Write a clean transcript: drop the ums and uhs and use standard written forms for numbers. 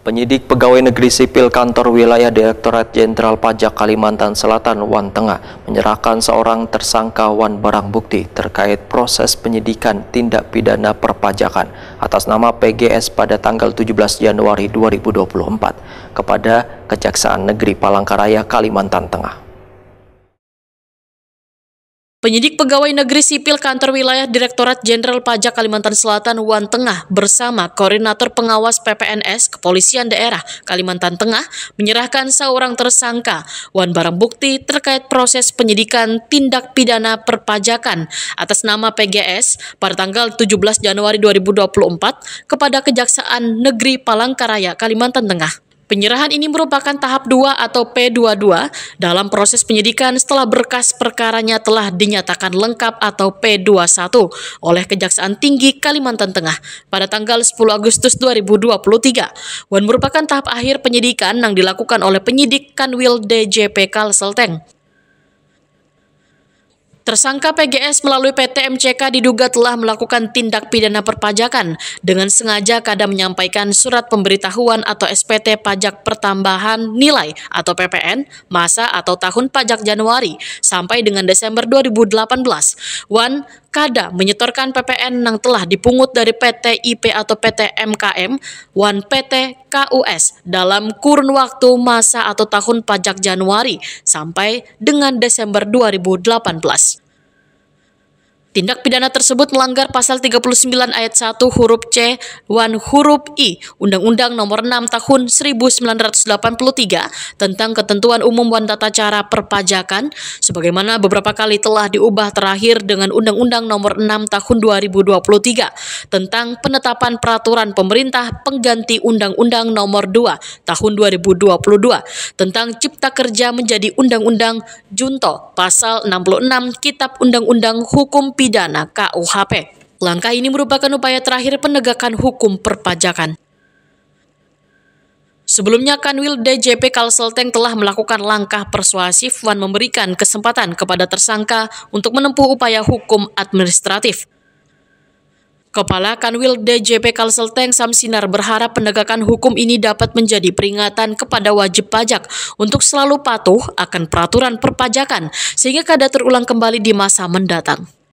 Penyidik Pegawai Negeri Sipil Kantor Wilayah Direktorat Jenderal Pajak Kalimantan Selatan Wan Tengah menyerahkan seorang tersangka Wan barang bukti terkait proses penyidikan tindak pidana perpajakan atas nama PGS pada tanggal 17 Januari 2024 kepada Kejaksaan Negeri Palangkaraya, Kalimantan Tengah. Penyidik Pegawai Negeri Sipil Kantor Wilayah Direktorat Jenderal Pajak Kalimantan Selatan Wan Tengah bersama Koordinator Pengawas PPNS Kepolisian Daerah Kalimantan Tengah menyerahkan seorang tersangka Wan barang bukti terkait proses penyidikan tindak pidana perpajakan atas nama PGS pada tanggal 17 Januari 2024 kepada Kejaksaan Negeri Palangkaraya, Kalimantan Tengah. Penyerahan ini merupakan tahap 2 atau P22 dalam proses penyidikan setelah berkas perkaranya telah dinyatakan lengkap atau P21 oleh Kejaksaan Tinggi Kalimantan Tengah pada tanggal 10 Agustus 2023. Wan merupakan tahap akhir penyidikan yang dilakukan oleh penyidik Kanwil DJP Kalselteng. Tersangka PGS melalui PT MCK diduga telah melakukan tindak pidana perpajakan dengan sengaja kadang menyampaikan surat pemberitahuan atau SPT pajak pertambahan nilai atau PPN masa atau tahun pajak Januari sampai dengan Desember 2018. Wan kada menyetorkan PPN yang telah dipungut dari PT IP atau PT MKM Wan PT KUS dalam kurun waktu masa atau tahun pajak Januari sampai dengan Desember 2018. Tindak pidana tersebut melanggar pasal 39 ayat 1 huruf C dan huruf I Undang-Undang Nomor 6 Tahun 1983 tentang Ketentuan Umum dan Tata Cara Perpajakan, sebagaimana beberapa kali telah diubah terakhir dengan Undang-Undang Nomor 6 Tahun 2023 tentang penetapan peraturan pemerintah pengganti Undang-Undang Nomor 2 Tahun 2022 tentang Cipta Kerja menjadi Undang-Undang Junto Pasal 66 Kitab Undang-Undang Hukum Pidana KUHP. Langkah ini merupakan upaya terakhir penegakan hukum perpajakan. Sebelumnya, Kanwil DJP Kalselteng telah melakukan langkah persuasif dan memberikan kesempatan kepada tersangka untuk menempuh upaya hukum administratif. Kepala Kanwil DJP Kalselteng Samsinar berharap penegakan hukum ini dapat menjadi peringatan kepada wajib pajak untuk selalu patuh akan peraturan perpajakan sehingga kada terulang kembali di masa mendatang.